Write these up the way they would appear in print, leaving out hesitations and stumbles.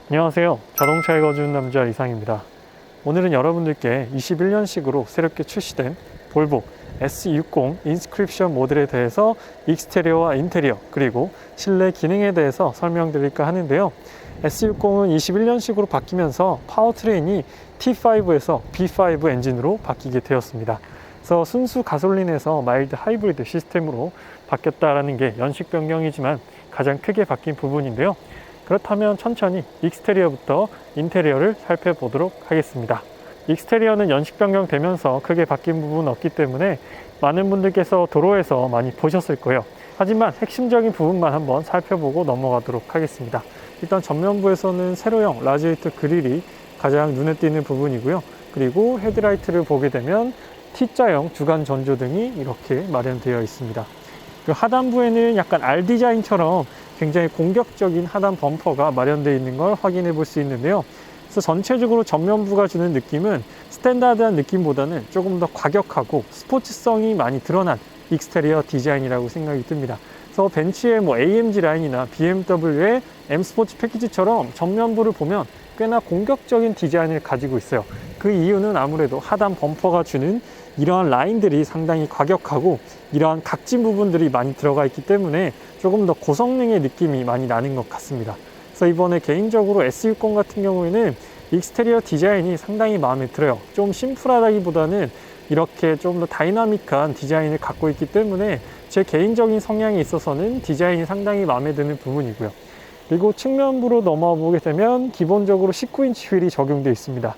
안녕하세요. 자동차에 거주는 남자 이상입니다. 오늘은 여러분들께 21년식으로 새롭게 출시된 볼보 S60 인스크립션 모델에 대해서 익스테리어와 인테리어 그리고 실내 기능에 대해서 설명드릴까 하는데요. S60은 21년식으로 바뀌면서 파워트레인이 T5에서 B5 엔진으로 바뀌게 되었습니다. 그래서 순수 가솔린에서 마일드 하이브리드 시스템으로 바뀌었다는 게 연식 변경이지만 가장 크게 바뀐 부분인데요. 그렇다면 천천히 익스테리어부터 인테리어를 살펴보도록 하겠습니다. 익스테리어는 연식 변경되면서 크게 바뀐 부분은 없기 때문에 많은 분들께서 도로에서 많이 보셨을 거예요. 하지만 핵심적인 부분만 한번 살펴보고 넘어가도록 하겠습니다. 일단 전면부에서는 세로형 라지에이터 그릴이 가장 눈에 띄는 부분이고요. 그리고 헤드라이트를 보게 되면 T자형 주간 전조등이 이렇게 마련되어 있습니다. 그 하단부에는 약간 R 디자인처럼 굉장히 공격적인 하단 범퍼가 마련되어 있는 걸 확인해 볼 수 있는데요. 그래서 전체적으로 전면부가 주는 느낌은 스탠다드한 느낌보다는 조금 더 과격하고 스포츠성이 많이 드러난 익스테리어 디자인이라고 생각이 듭니다. 그래서 벤츠의 AMG 라인이나 BMW의 M 스포츠 패키지처럼 전면부를 보면 꽤나 공격적인 디자인을 가지고 있어요. 그 이유는 아무래도 하단 범퍼가 주는 이러한 라인들이 상당히 과격하고 이러한 각진 부분들이 많이 들어가 있기 때문에 조금 더 고성능의 느낌이 많이 나는 것 같습니다. 그래서 이번에 개인적으로 S60 같은 경우에는 익스테리어 디자인이 상당히 마음에 들어요. 좀 심플하다기보다는 이렇게 좀 더 다이나믹한 디자인을 갖고 있기 때문에 제 개인적인 성향에 있어서는 디자인이 상당히 마음에 드는 부분이고요. 그리고 측면부로 넘어와 보게 되면 기본적으로 19인치 휠이 적용되어 있습니다.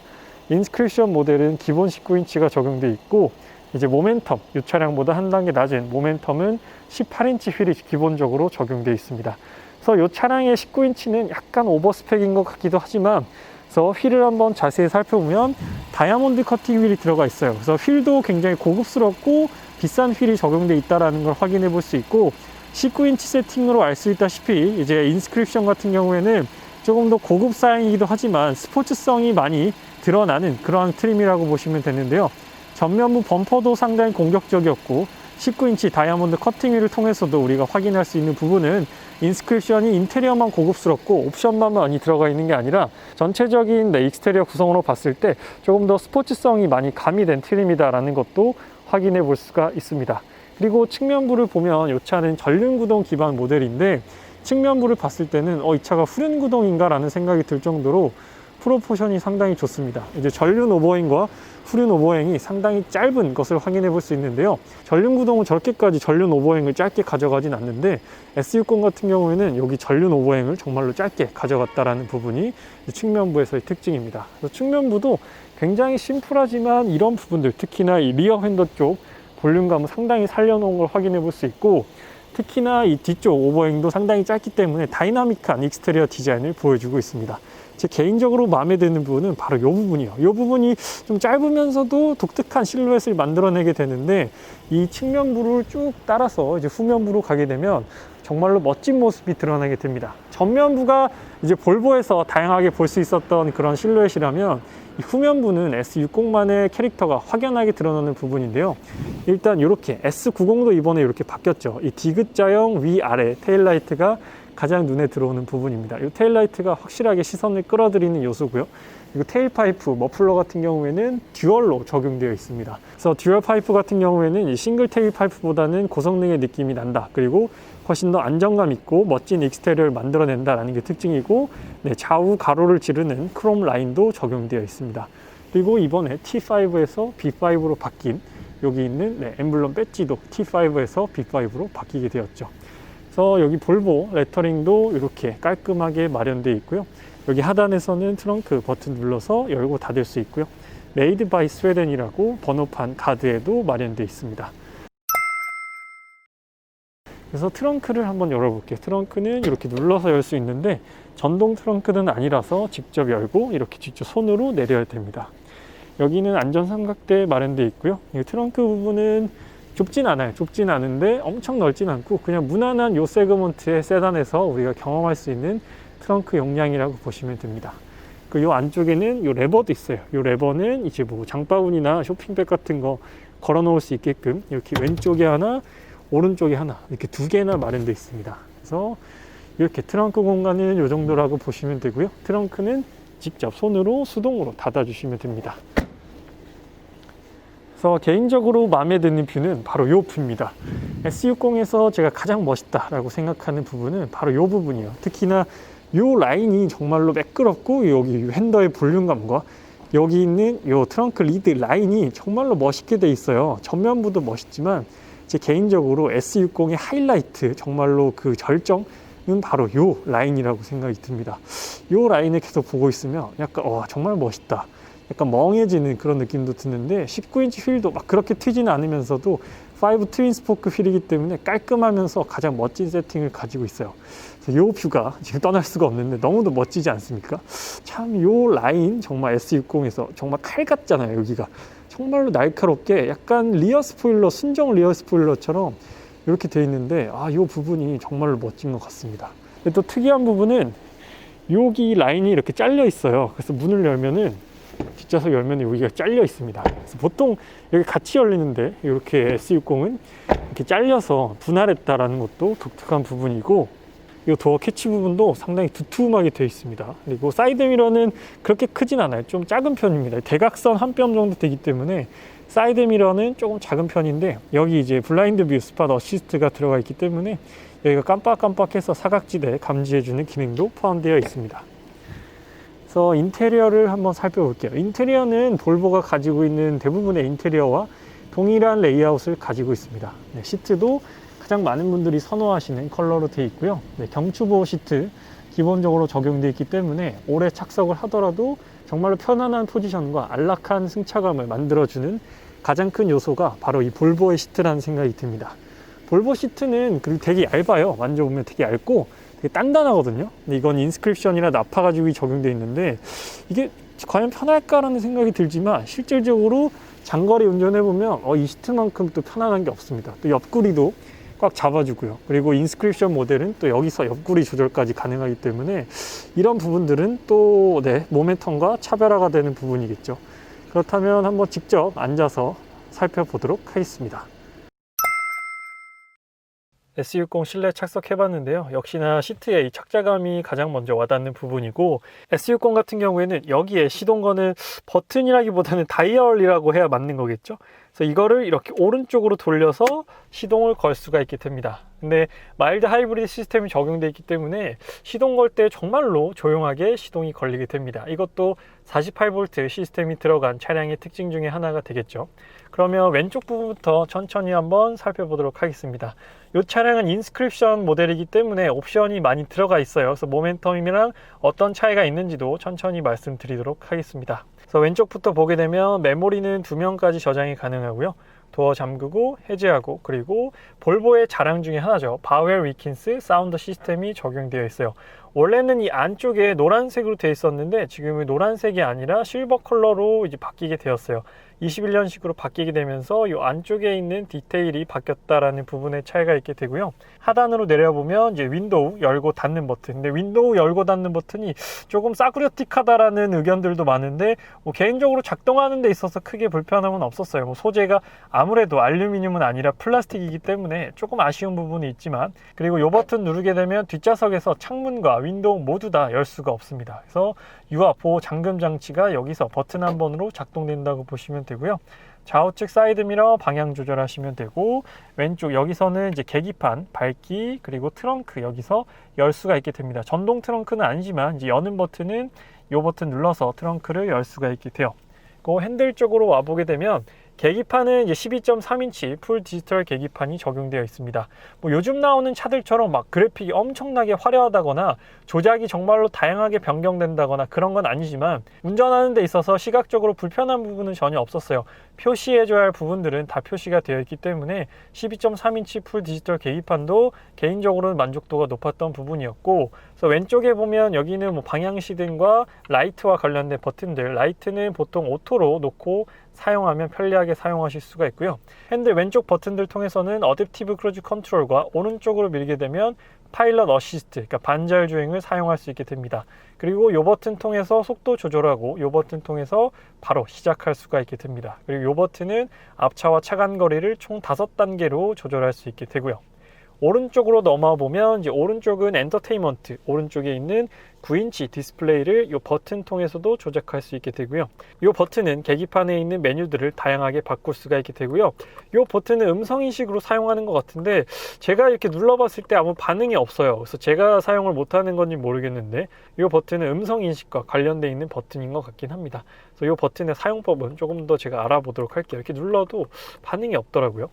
인스크립션 모델은 기본 19인치가 적용되어 있고 이제 모멘텀, 이 차량보다 한 단계 낮은 모멘텀은 18인치 휠이 기본적으로 적용되어 있습니다. 그래서 이 차량의 19인치는 약간 오버스펙인 것 같기도 하지만 그래서 휠을 한번 자세히 살펴보면 다이아몬드 커팅 휠이 들어가 있어요. 그래서 휠도 굉장히 고급스럽고 비싼 휠이 적용되어 있다는 걸 확인해 볼 수 있고 19인치 세팅으로 알 수 있다시피 이제 인스크립션 같은 경우에는 조금 더 고급 사양이기도 하지만 스포츠성이 많이 드러나는 그러한 트림이라고 보시면 되는데요. 전면부 범퍼도 상당히 공격적이었고 19인치 다이아몬드 커팅 휠을 통해서도 우리가 확인할 수 있는 부분은 인스크립션이 인테리어만 고급스럽고 옵션만 많이 들어가 있는 게 아니라 전체적인 익스테리어 구성으로 봤을 때 조금 더 스포츠성이 많이 가미된 트림이다라는 것도 확인해 볼 수가 있습니다. 그리고 측면부를 보면 이 차는 전륜구동 기반 모델인데 측면부를 봤을 때는 이 차가 후륜구동인가 라는 생각이 들 정도로 프로포션이 상당히 좋습니다. 이제 전륜 오버행과 후륜 오버행이 상당히 짧은 것을 확인해 볼 수 있는데요. 전륜 구동은 저렇게까지 전륜 오버행을 짧게 가져가진 않는데 S60 같은 경우에는 여기 전륜 오버행을 정말로 짧게 가져갔다라는 부분이 측면부에서의 특징입니다. 그래서 측면부도 굉장히 심플하지만 이런 부분들, 특히나 이 리어 핸더 쪽 볼륨감을 상당히 살려놓은 걸 확인해 볼 수 있고 특히나 이 뒤쪽 오버행도 상당히 짧기 때문에 다이나믹한 익스테리어 디자인을 보여주고 있습니다. 제 개인적으로 마음에 드는 부분은 바로 이 부분이에요. 이 부분이 좀 짧으면서도 독특한 실루엣을 만들어내게 되는데 이 측면부를 쭉 따라서 이제 후면부로 가게 되면 정말로 멋진 모습이 드러나게 됩니다. 전면부가 이제 볼보에서 다양하게 볼 수 있었던 그런 실루엣이라면 이 후면부는 S60만의 캐릭터가 확연하게 드러나는 부분인데요. 일단 이렇게 S90도 이번에 이렇게 바뀌었죠. 이 디귿자형 위아래 테일라이트가 가장 눈에 들어오는 부분입니다. 이 테일라이트가 확실하게 시선을 끌어들이는 요소고요. 그리고 테일파이프, 머플러 같은 경우에는 듀얼로 적용되어 있습니다. 그래서 듀얼 파이프 같은 경우에는 이 싱글 테일파이프보다는 고성능의 느낌이 난다. 그리고 훨씬 더 안정감 있고 멋진 익스테리어를 만들어낸다는 게 특징이고 좌우 가로를 지르는 크롬 라인도 적용되어 있습니다. 그리고 이번에 T5에서 B5로 바뀐 여기 있는 엠블럼 배지도 T5에서 B5로 바뀌게 되었죠. 그래서 여기 볼보 레터링도 이렇게 깔끔하게 마련되어 있고요. 여기 하단에서는 트렁크 버튼 눌러서 열고 닫을 수 있고요. 메이드 바이 스웨덴이라고 번호판 가드에도 마련되어 있습니다. 그래서 트렁크를 한번 열어볼게요. 트렁크는 이렇게 눌러서 열 수 있는데 전동 트렁크는 아니라서 직접 열고 이렇게 직접 손으로 내려야 됩니다. 여기는 안전 삼각대 마련되어 있고요. 이 트렁크 부분은 좁진 않아요. 좁진 않은데 엄청 넓진 않고 그냥 무난한 요 세그먼트의 세단에서 우리가 경험할 수 있는 트렁크 용량이라고 보시면 됩니다. 그 요 안쪽에는 요 레버도 있어요. 요 레버는 이제 장바구니나 쇼핑백 같은 거 걸어 놓을 수 있게끔 이렇게 왼쪽에 하나, 오른쪽에 하나 이렇게 두 개나 마련되어 있습니다. 그래서 이렇게 트렁크 공간은 이 정도라고 보시면 되고요. 트렁크는 직접 손으로 수동으로 닫아 주시면 됩니다. 그래서 개인적으로 마음에 드는 뷰는 바로 이 뷰입니다. S60에서 제가 가장 멋있다라고 생각하는 부분은 바로 이 부분이에요. 특히나 이 라인이 정말로 매끄럽고 여기 핸더의 볼륨감과 여기 있는 이 트렁크 리드 라인이 정말로 멋있게 돼 있어요. 전면부도 멋있지만 제 개인적으로 S60의 하이라이트, 정말로 그 절정은 바로 이 라인이라고 생각이 듭니다. 이 라인을 계속 보고 있으면 약간 정말 멋있다, 약간 멍해지는 그런 느낌도 드는데 19인치 휠도 막 그렇게 튀지는 않으면서도 5 트윈 스포크 휠이기 때문에 깔끔하면서 가장 멋진 세팅을 가지고 있어요. 이 뷰가 지금 떠날 수가 없는데 너무도 멋지지 않습니까? 참 이 라인 정말 S60에서 정말 칼 같잖아요. 여기가 정말로 날카롭게 약간 리어 스포일러, 순정 리어 스포일러처럼 이렇게 되어 있는데 이 부분이 정말로 멋진 것 같습니다. 또 특이한 부분은 여기 라인이 이렇게 잘려 있어요. 그래서 문을 열면은, 뒷좌석 열면 여기가 잘려 있습니다. 그래서 보통 여기 같이 열리는데 이렇게 S60은 이렇게 잘려서 분할했다라는 것도 독특한 부분이고, 이 도어 캐치 부분도 상당히 두툼하게 되어 있습니다. 그리고 사이드 미러는 그렇게 크진 않아요. 좀 작은 편입니다. 대각선 한 뼘 정도 되기 때문에 사이드 미러는 조금 작은 편인데, 여기 이제 블라인드 뷰 스팟 어시스트가 들어가 있기 때문에 여기가 깜빡깜빡해서 사각지대 감지해주는 기능도 포함되어 있습니다. 그래서 인테리어를 한번 살펴볼게요. 인테리어는 볼보가 가지고 있는 대부분의 인테리어와 동일한 레이아웃을 가지고 있습니다. 시트도 가장 많은 분들이 선호하시는 컬러로 되어 있고요. 경추보호 시트 기본적으로 적용되어 있기 때문에 오래 착석을 하더라도 정말로 편안한 포지션과 안락한 승차감을 만들어주는 가장 큰 요소가 바로 이 볼보의 시트라는 생각이 듭니다. 볼보 시트는 그리고 되게 얇아요. 만져보면 되게 얇고 되게 단단하거든요. 근데 이건 인스크립션이나 나파 가죽이 적용되어 있는데 이게 과연 편할까라는 생각이 들지만 실질적으로 장거리 운전해보면 이 시트만큼 또 편안한 게 없습니다. 또 옆구리도 꽉 잡아주고요. 그리고 인스크립션 모델은 또 여기서 옆구리 조절까지 가능하기 때문에 이런 부분들은 또 모멘텀과 차별화가 되는 부분이겠죠. 그렇다면 한번 직접 앉아서 살펴보도록 하겠습니다. S60 실내 착석해봤는데요. 역시나 시트의 이 착자감이 가장 먼저 와닿는 부분이고, S60 같은 경우에는 여기에 시동거는 버튼이라기보다는 다이얼이라고 해야 맞는 거겠죠. 그래서 이거를 이렇게 오른쪽으로 돌려서 시동을 걸 수가 있게 됩니다. 근데 마일드 하이브리드 시스템이 적용되어 있기 때문에 시동 걸 때 정말로 조용하게 시동이 걸리게 됩니다. 이것도 48V 시스템이 들어간 차량의 특징 중에 하나가 되겠죠. 그러면 왼쪽 부분부터 천천히 한번 살펴보도록 하겠습니다. 이 차량은 인스크립션 모델이기 때문에 옵션이 많이 들어가 있어요. 그래서 모멘텀이랑 어떤 차이가 있는지도 천천히 말씀드리도록 하겠습니다. 그래서 왼쪽부터 보게 되면 메모리는 2명까지 저장이 가능하고요. 도어 잠그고 해제하고, 그리고 볼보의 자랑 중에 하나죠. 바웰 위킨스 사운드 시스템이 적용되어 있어요. 원래는 이 안쪽에 노란색으로 되어 있었는데 지금은 노란색이 아니라 실버 컬러로 이제 바뀌게 되었어요. 21년식으로 바뀌게 되면서 이 안쪽에 있는 디테일이 바뀌었다라는 부분의 차이가 있게 되고요. 하단으로 내려보면 이제 윈도우 열고 닫는 버튼. 근데 윈도우 열고 닫는 버튼이 조금 싸구려틱하다라는 의견들도 많은데 개인적으로 작동하는 데 있어서 크게 불편함은 없었어요. 소재가 아무래도 알루미늄은 아니라 플라스틱이기 때문에 조금 아쉬운 부분이 있지만, 그리고 이 버튼 누르게 되면 뒷좌석에서 창문과 윈도우 모두 다 열 수가 없습니다. 그래서 유압 보호 잠금 장치가 여기서 버튼 한 번으로 작동된다고 보시면 되고요. 좌우측 사이드 미러 방향 조절하시면 되고, 왼쪽 여기서는 이제 계기판, 밝기, 그리고 트렁크 여기서 열 수가 있게 됩니다. 전동 트렁크는 아니지만 이제 여는 버튼은 이 버튼 눌러서 트렁크를 열 수가 있게 돼요. 그 핸들 쪽으로 와보게 되면 계기판은 이제 12.3인치 풀 디지털 계기판이 적용되어 있습니다. 요즘 나오는 차들처럼 막 그래픽이 엄청나게 화려하다거나 조작이 정말로 다양하게 변경된다거나 그런 건 아니지만 운전하는 데 있어서 시각적으로 불편한 부분은 전혀 없었어요. 표시해줘야 할 부분들은 다 표시가 되어 있기 때문에 12.3인치 풀 디지털 계기판도 개인적으로는 만족도가 높았던 부분이었고, 그래서 왼쪽에 보면 여기는 방향시등과 라이트와 관련된 버튼들, 라이트는 보통 오토로 놓고 사용하면 편리하게 사용하실 수가 있고요. 핸들 왼쪽 버튼들 통해서는 어댑티브 크루즈 컨트롤과 오른쪽으로 밀게 되면 파일럿 어시스트, 그러니까 반절 주행을 사용할 수 있게 됩니다. 그리고 이 버튼 통해서 속도 조절하고 이 버튼 통해서 바로 시작할 수가 있게 됩니다. 그리고 이 버튼은 앞차와 차간 거리를 총 5단계로 조절할 수 있게 되고요. 오른쪽으로 넘어와 보면 이제 오른쪽은 엔터테인먼트, 오른쪽에 있는 9인치 디스플레이를 이 버튼 통해서도 조작할 수 있게 되고요. 이 버튼은 계기판에 있는 메뉴들을 다양하게 바꿀 수가 있게 되고요. 이 버튼은 음성 인식으로 사용하는 것 같은데 제가 이렇게 눌러봤을 때 아무 반응이 없어요. 그래서 제가 사용을 못하는 건지 모르겠는데 이 버튼은 음성 인식과 관련되어 있는 버튼인 것 같긴 합니다. 그래서 이 버튼의 사용법은 조금 더 제가 알아보도록 할게요. 이렇게 눌러도 반응이 없더라고요.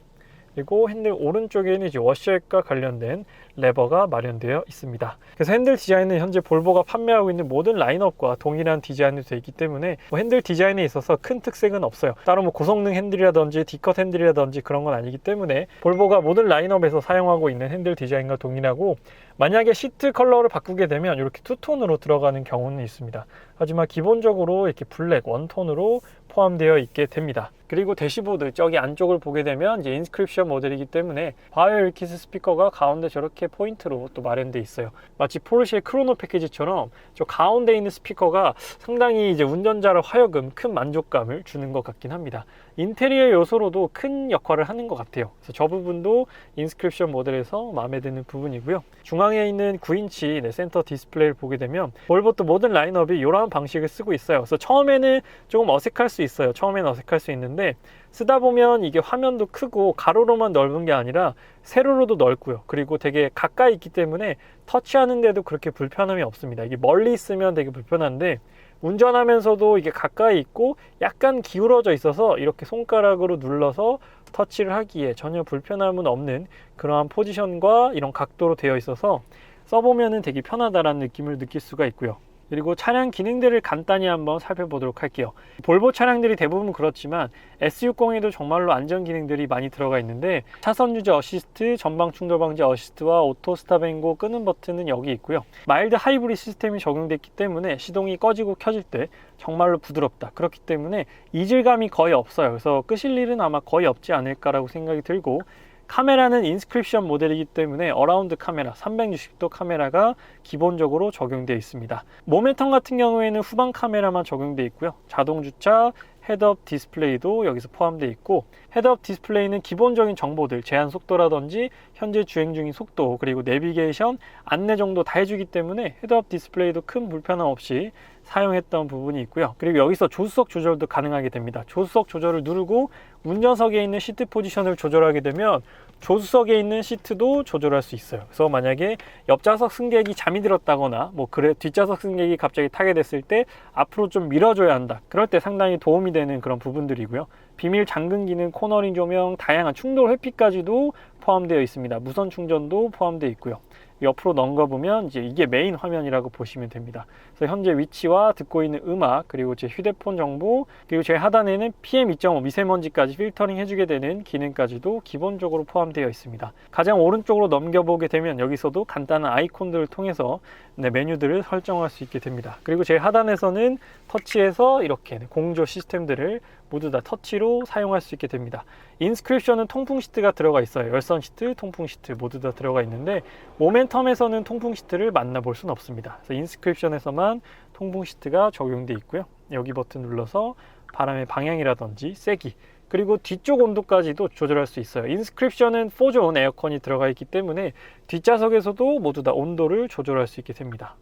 그리고 핸들 오른쪽에는 이제 워셔액과 관련된 레버가 마련되어 있습니다. 그래서 핸들 디자인은 현재 볼보가 판매하고 있는 모든 라인업과 동일한 디자인으로 되어 있기 때문에 핸들 디자인에 있어서 큰 특색은 없어요. 따로 뭐 고성능 핸들이라든지 D컷 핸들이라든지 그런 건 아니기 때문에 볼보가 모든 라인업에서 사용하고 있는 핸들 디자인과 동일하고, 만약에 시트 컬러를 바꾸게 되면 이렇게 투톤으로 들어가는 경우는 있습니다. 하지만 기본적으로 이렇게 블랙 원톤으로 포함되어 있게 됩니다. 그리고 대시보드 저기 안쪽을 보게 되면 이제 인스크립션 모델이기 때문에 바이오 일키스 스피커가 가운데 저렇게 포인트로 또 마련되어 있어요. 마치 포르쉐 크로노 패키지처럼 저 가운데 있는 스피커가 상당히 이제 운전자를 하여금 큰 만족감을 주는 것 같긴 합니다. 인테리어 요소로도 큰 역할을 하는 것 같아요. 그래서 저 부분도 인스크립션 모델에서 마음에 드는 부분이고요. 중앙에 있는 9인치 센터 디스플레이를 보게 되면 볼보 또 모든 라인업이 이러한 방식을 쓰고 있어요. 그래서 처음에는 조금 어색할 수 있어요. 처음에는 어색할 수 있는데 쓰다 보면 이게 화면도 크고 가로로만 넓은 게 아니라 세로로도 넓고요. 그리고 되게 가까이 있기 때문에 터치하는데도 그렇게 불편함이 없습니다. 이게 멀리 있으면 되게 불편한데 운전하면서도 이게 가까이 있고 약간 기울어져 있어서 이렇게 손가락으로 눌러서 터치를 하기에 전혀 불편함은 없는 그러한 포지션과 이런 각도로 되어 있어서 써보면은 되게 편하다라는 느낌을 느낄 수가 있고요. 그리고 차량 기능들을 간단히 한번 살펴보도록 할게요. 볼보 차량들이 대부분 그렇지만 S60에도 정말로 안전 기능들이 많이 들어가 있는데 차선 유지 어시스트, 전방 충돌 방지 어시스트와 오토 스탑 앤고 끄는 버튼은 여기 있고요. 마일드 하이브리드 시스템이 적용됐기 때문에 시동이 꺼지고 켜질 때 정말로 부드럽다. 그렇기 때문에 이질감이 거의 없어요. 그래서 끄실 일은 아마 거의 없지 않을까라고 생각이 들고, 카메라는 인스크립션 모델이기 때문에 어라운드 카메라 360도 카메라가 기본적으로 적용되어 있습니다. 모멘텀 같은 경우에는 후방 카메라만 적용되어 있고요. 자동 주차, 헤드업 디스플레이도 여기서 포함되어 있고, 헤드업 디스플레이는 기본적인 정보들, 제한 속도라든지 현재 주행 중인 속도, 그리고 내비게이션, 안내 정도 다 해주기 때문에 헤드업 디스플레이도 큰 불편함 없이 사용했던 부분이 있고요. 그리고 여기서 조수석 조절도 가능하게 됩니다. 조수석 조절을 누르고 운전석에 있는 시트 포지션을 조절하게 되면 조수석에 있는 시트도 조절할 수 있어요. 그래서 만약에 옆좌석 승객이 잠이 들었다거나 뒷좌석 승객이 갑자기 타게 됐을 때 앞으로 좀 밀어줘야 한다. 그럴 때 상당히 도움이 되는 그런 부분들이고요. 비밀 잠금 기능, 코너링 조명, 다양한 충돌 회피까지도 포함되어 있습니다. 무선 충전도 포함되어 있고요. 옆으로 넘겨보면 이제 이게 메인 화면이라고 보시면 됩니다. 그래서 현재 위치와 듣고 있는 음악, 그리고 제 휴대폰 정보, 그리고 제 하단에는 PM2.5 미세먼지까지 필터링 해주게 되는 기능까지도 기본적으로 포함되어 있습니다. 가장 오른쪽으로 넘겨보게 되면 여기서도 간단한 아이콘들을 통해서 메뉴들을 설정할 수 있게 됩니다. 그리고 제 하단에서는 터치해서 이렇게 공조 시스템들을 모두 다 터치로 사용할 수 있게 됩니다. 인스크립션은 통풍 시트가 들어가 있어요. 열선 시트, 통풍 시트 모두 다 들어가 있는데 모멘텀에서는 통풍 시트를 만나볼 수는 없습니다. 그래서 인스크립션에서만 통풍 시트가 적용되어 있고요. 여기 버튼 눌러서 바람의 방향이라든지 세기, 그리고 뒤쪽 온도까지도 조절할 수 있어요. 인스크립션은 4존 에어컨이 들어가 있기 때문에 뒷좌석에서도 모두 다 온도를 조절할 수 있게 됩니다.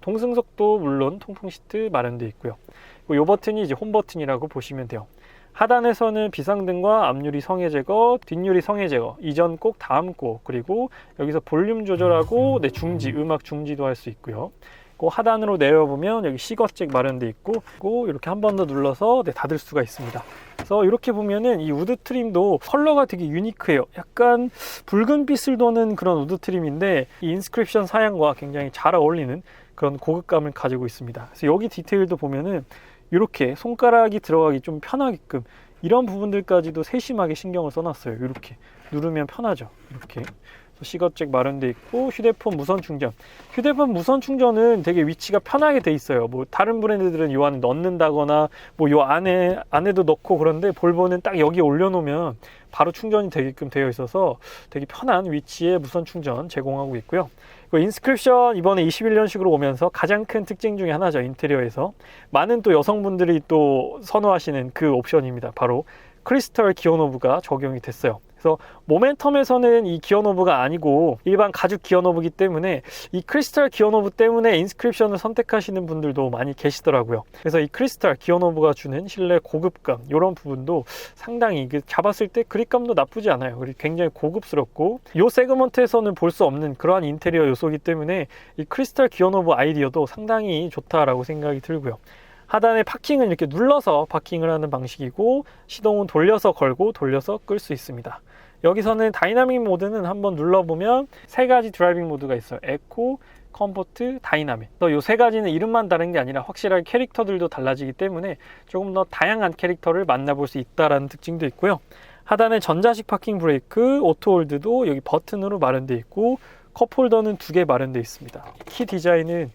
동승석도 물론 통풍 시트 마련되어 있고요. 이 버튼이 이제 홈 버튼이라고 보시면 돼요. 하단에서는 비상등과 앞유리 성해 제거, 뒷유리 성해 제거, 이전 꼭 다음 꼭, 그리고 여기서 볼륨 조절하고 중지, 음악 중지도 할 수 있고요. 그 하단으로 내려보면 여기 시거잭 마련되어 있고 이렇게 한 번 더 눌러서 닫을 수가 있습니다. 그래서 이렇게 보면은 이 우드 트림도 컬러가 되게 유니크해요. 약간 붉은빛을 도는 그런 우드 트림인데 이 인스크립션 사양과 굉장히 잘 어울리는 그런 고급감을 가지고 있습니다. 그래서 여기 디테일도 보면은 이렇게 손가락이 들어가기 좀 편하게끔 이런 부분들까지도 세심하게 신경을 써놨어요. 이렇게 누르면 편하죠. 이렇게 시거잭 마련되어 있고, 휴대폰 무선 충전. 휴대폰 무선 충전은 되게 위치가 편하게 돼 있어요. 다른 브랜드들은 요 안에 넣는다거나 요 안에도 넣고 그런데 볼보는 딱 여기 올려놓으면 바로 충전이 되게끔 되어 있어서 되게 편한 위치에 무선 충전 제공하고 있고요. 인스크립션 이번에 21년식으로 오면서 가장 큰 특징 중에 하나죠. 인테리어에서 많은 또 여성분들이 또 선호하시는 그 옵션입니다. 바로 크리스털 기어 노브가 적용이 됐어요. 그래서 모멘텀에서는 이 기어 노브가 아니고 일반 가죽 기어 노브이기 때문에 이 크리스탈 기어 노브 때문에 인스크립션을 선택하시는 분들도 많이 계시더라고요. 그래서 이 크리스탈 기어 노브가 주는 실내 고급감, 이런 부분도 상당히 잡았을 때 그립감도 나쁘지 않아요. 그리고 굉장히 고급스럽고 이 세그먼트에서는 볼 수 없는 그러한 인테리어 요소이기 때문에 이 크리스탈 기어 노브 아이디어도 상당히 좋다라고 생각이 들고요. 하단의 파킹은 이렇게 눌러서 파킹을 하는 방식이고, 시동은 돌려서 걸고 돌려서 끌 수 있습니다. 여기서는 다이나믹 모드는 한번 눌러보면 세 가지 드라이빙 모드가 있어요. 에코, 컴포트, 다이나믹. 이 세 가지는 이름만 다른 게 아니라 확실하게 캐릭터들도 달라지기 때문에 조금 더 다양한 캐릭터를 만나볼 수 있다는 특징도 있고요. 하단에 전자식 파킹 브레이크, 오토 홀드도 여기 버튼으로 마련되어 있고, 컵홀더는 2개 마련되어 있습니다. 키 디자인은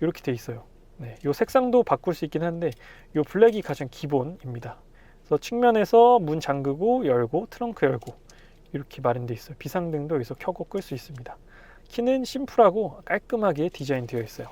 이렇게 되어 있어요. 네, 이 색상도 바꿀 수 있긴 한데 이 블랙이 가장 기본입니다. 그래서 측면에서 문 잠그고 열고 트렁크 열고 이렇게 마련되어 있어요. 비상등도 여기서 켜고 끌 수 있습니다. 키는 심플하고 깔끔하게 디자인되어 있어요.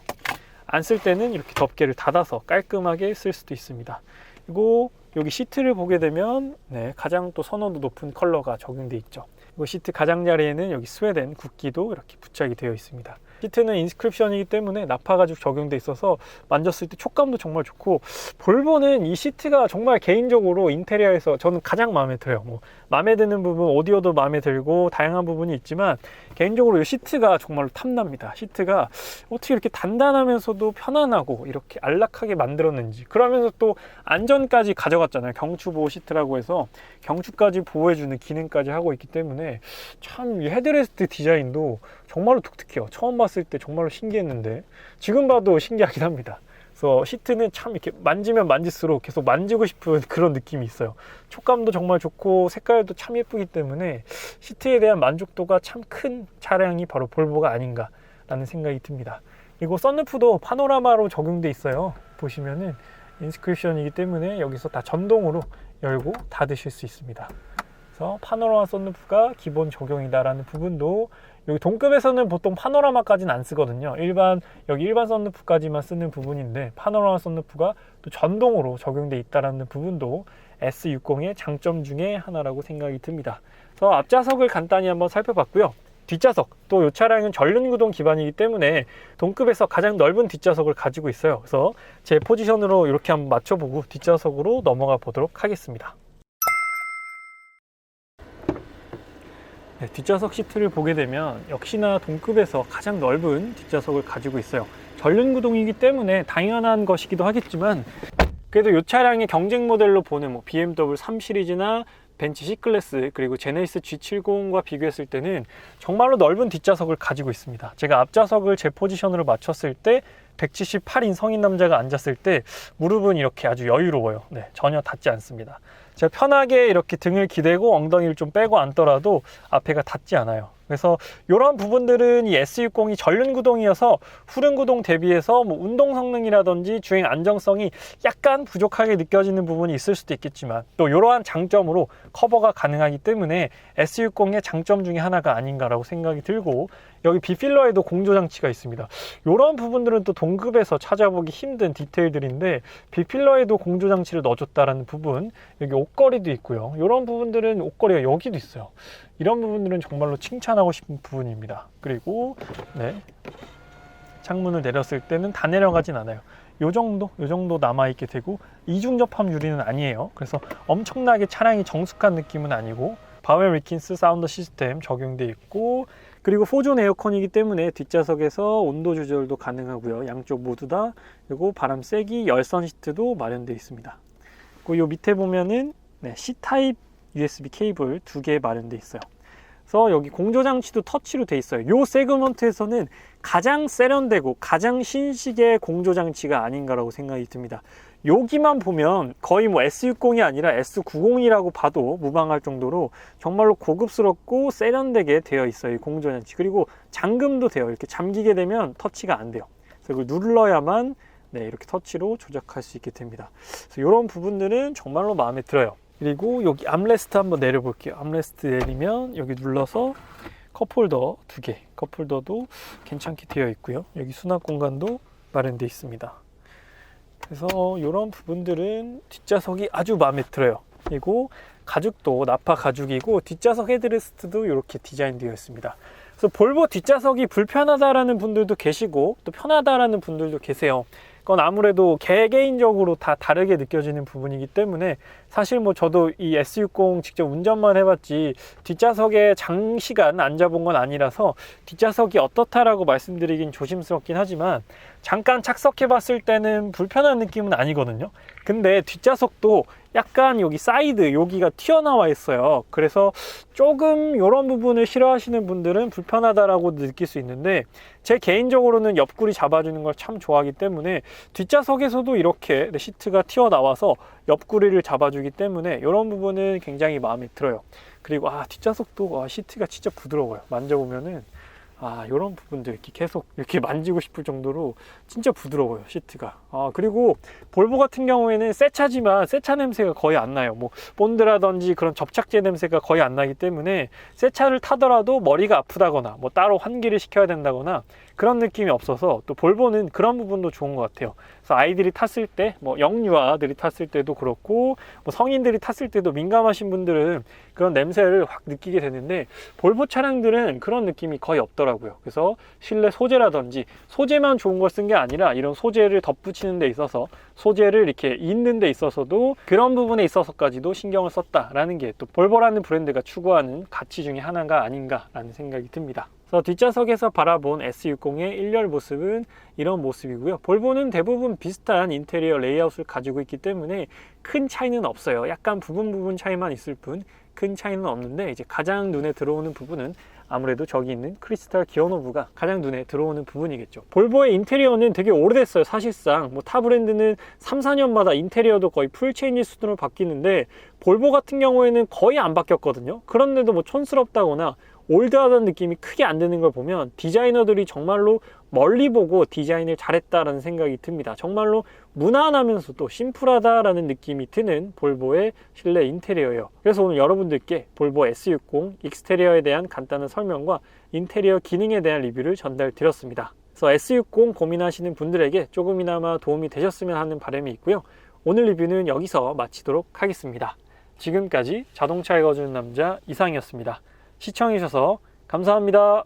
안 쓸 때는 이렇게 덮개를 닫아서 깔끔하게 쓸 수도 있습니다. 그리고 여기 시트를 보게 되면 가장 또 선호도 높은 컬러가 적용되어 있죠. 그리고 시트 가장자리에는 여기 스웨덴 국기도 이렇게 부착이 되어 있습니다. 시트는 인스크립션이기 때문에 나파 가죽 적용돼 있어서 만졌을 때 촉감도 정말 좋고, 볼보는 이 시트가 정말 개인적으로 인테리어에서 저는 가장 마음에 들어요. 마음에 드는 부분, 오디오도 마음에 들고 다양한 부분이 있지만 개인적으로 이 시트가 정말로 탐납니다. 시트가 어떻게 이렇게 단단하면서도 편안하고 이렇게 안락하게 만들었는지, 그러면서 또 안전까지 가져갔잖아요. 경추 보호 시트라고 해서 경추까지 보호해주는 기능까지 하고 있기 때문에 참 이 헤드레스트 디자인도 정말로 독특해요. 처음 봤을 때 정말로 신기했는데 지금 봐도 신기하긴 합니다. 그래서 시트는 참 이렇게 만지면 만질수록 계속 만지고 싶은 그런 느낌이 있어요. 촉감도 정말 좋고 색깔도 참 예쁘기 때문에 시트에 대한 만족도가 참 큰 차량이 바로 볼보가 아닌가 라는 생각이 듭니다. 그리고 썬루프도 파노라마로 적용돼 있어요. 보시면은 인스크립션이기 때문에 여기서 다 전동으로 열고 닫으실 수 있습니다. 그래서 파노라마 썬루프가 기본 적용이다라는 부분도, 여기 동급에서는 보통 파노라마까지는 안 쓰거든요. 여기 일반 썬루프까지만 쓰는 부분인데 파노라마 썬루프가 또 전동으로 적용돼 있다라는 부분도 S60의 장점 중에 하나라고 생각이 듭니다. 그래서 앞좌석을 간단히 한번 살펴봤고요. 뒷좌석, 또 이 차량은 전륜구동 기반이기 때문에 동급에서 가장 넓은 뒷좌석을 가지고 있어요. 그래서 제 포지션으로 이렇게 한번 맞춰보고 뒷좌석으로 넘어가 보도록 하겠습니다. 네, 뒷좌석 시트를 보게 되면 역시나 동급에서 가장 넓은 뒷좌석을 가지고 있어요. 전륜구동이기 때문에 당연한 것이기도 하겠지만, 그래도 이 차량의 경쟁 모델로 보는 BMW 3 시리즈나 벤츠 C클래스, 그리고 제네시스 G70과 비교했을 때는 정말로 넓은 뒷좌석을 가지고 있습니다. 제가 앞좌석을 제 포지션으로 맞췄을 때 178인 성인 남자가 앉았을 때 무릎은 이렇게 아주 여유로워요. 전혀 닿지 않습니다. 제가 편하게 이렇게 등을 기대고 엉덩이를 좀 빼고 앉더라도 앞에가 닿지 않아요. 그래서 이런 부분들은 이 S60이 전륜구동이어서 후륜구동 대비해서 운동 성능이라든지 주행 안정성이 약간 부족하게 느껴지는 부분이 있을 수도 있겠지만, 또 이러한 장점으로 커버가 가능하기 때문에 S60의 장점 중에 하나가 아닌가라고 생각이 들고, 여기 비필러에도 공조장치가 있습니다. 이런 부분들은 또 동급에서 찾아보기 힘든 디테일들인데 비필러에도 공조장치를 넣어줬다라는 부분, 여기 옷걸이도 있고요. 이런 부분들은 옷걸이가 여기도 있어요. 이런 부분들은 정말로 칭찬하고 싶은 부분입니다. 그리고 창문을 내렸을 때는 다 내려가진 않아요. 요 정도 남아있게 되고, 이중 접합 유리는 아니에요. 그래서 엄청나게 차량이 정숙한 느낌은 아니고, 바웰 위킨스 사운드 시스템 적용되어 있고, 그리고 4존 에어컨이기 때문에 뒷좌석에서 온도 조절도 가능하고요. 양쪽 모두 다. 그리고 바람 쐬기 열선 시트도 마련되어 있습니다. 그리고 요 밑에 보면은 C타입 USB 케이블 2개 마련되어 있어요. 그래서 여기 공조장치도 터치로 되어 있어요. 요 세그먼트에서는 가장 세련되고 가장 신식의 공조장치가 아닌가라고 생각이 듭니다. 여기만 보면 거의 S60이 아니라 S90이라고 봐도 무방할 정도로 정말로 고급스럽고 세련되게 되어 있어요. 이 공조장치. 그리고 잠금도 돼요. 이렇게 잠기게 되면 터치가 안 돼요. 그래서 이걸 눌러야만 이렇게 터치로 조작할 수 있게 됩니다. 그래서 이런 부분들은 정말로 마음에 들어요. 그리고 여기 암레스트 한번 내려볼게요. 암레스트 내리면 여기 눌러서 컵홀더 2개, 컵홀더도 괜찮게 되어 있고요. 여기 수납 공간도 마련되어 있습니다. 그래서 이런 부분들은 뒷좌석이 아주 마음에 들어요. 그리고 가죽도 나파 가죽이고 뒷좌석 헤드레스트도 이렇게 디자인되어 있습니다. 그래서 볼보 뒷좌석이 불편하다라는 분들도 계시고 또 편하다라는 분들도 계세요. 그건 아무래도 개개인적으로 다 다르게 느껴지는 부분이기 때문에 사실 뭐 저도 이 S60 직접 운전만 해봤지 뒷좌석에 장시간 앉아본 건 아니라서 뒷좌석이 어떻다라고 말씀드리긴 조심스럽긴 하지만 잠깐 착석해 봤을 때는 불편한 느낌은 아니거든요. 근데 뒷좌석도 약간 여기 사이드 여기가 튀어나와 있어요. 그래서 조금 이런 부분을 싫어하시는 분들은 불편하다라고 느낄 수 있는데 제 개인적으로는 옆구리 잡아주는 걸 참 좋아하기 때문에 뒷좌석에서도 이렇게 시트가 튀어나와서 옆구리를 잡아주기 때문에 이런 부분은 굉장히 마음에 들어요. 그리고 뒷좌석도 시트가 진짜 부드러워요. 만져보면은 이런 부분들 이렇게 계속 이렇게 만지고 싶을 정도로 진짜 부드러워요, 시트가. 그리고 볼보 같은 경우에는 새 차지만 새 차 냄새가 거의 안 나요. 뭐 본드라든지 그런 접착제 냄새가 거의 안 나기 때문에 새 차를 타더라도 머리가 아프다거나 뭐 따로 환기를 시켜야 된다거나 그런 느낌이 없어서 또 볼보는 그런 부분도 좋은 것 같아요. 그래서 아이들이 탔을 때, 뭐 영유아들이 탔을 때도 그렇고 뭐 성인들이 탔을 때도 민감하신 분들은 그런 냄새를 확 느끼게 되는데 볼보 차량들은 그런 느낌이 거의 없더라고요. 그래서 실내 소재라든지 소재만 좋은 걸 쓴 게 아니라 이런 소재를 덧붙이는 데 있어서 소재를 이렇게 잇는 데 있어서도 그런 부분에 있어서까지도 신경을 썼다라는 게 또 볼보라는 브랜드가 추구하는 가치 중에 하나가 아닌가라는 생각이 듭니다. 그래서 뒷좌석에서 바라본 S60의 일렬 모습은 이런 모습이고요. 볼보는 대부분 비슷한 인테리어 레이아웃을 가지고 있기 때문에 큰 차이는 없어요. 약간 부분 차이만 있을 뿐 큰 차이는 없는데 이제 가장 눈에 들어오는 부분은 아무래도 저기 있는 크리스탈 기어노브가 가장 눈에 들어오는 부분이겠죠. 볼보의 인테리어는 되게 오래됐어요. 사실상 뭐 타 브랜드는 3, 4년마다 인테리어도 거의 풀체인지 수준으로 바뀌는데 볼보 같은 경우에는 거의 안 바뀌었거든요. 그런데도 뭐 촌스럽다거나 올드하다는 느낌이 크게 안 드는 걸 보면 디자이너들이 정말로 멀리 보고 디자인을 잘했다라는 생각이 듭니다. 정말로 무난하면서도 심플하다라는 느낌이 드는 볼보의 실내 인테리어예요. 그래서 오늘 여러분들께 볼보 S60 익스테리어에 대한 간단한 설명과 인테리어 기능에 대한 리뷰를 전달 드렸습니다. 그래서 S60 고민하시는 분들에게 조금이나마 도움이 되셨으면 하는 바람이 있고요. 오늘 리뷰는 여기서 마치도록 하겠습니다. 지금까지 자동차 읽어주는 남자 이상이었습니다. 시청해주셔서 감사합니다.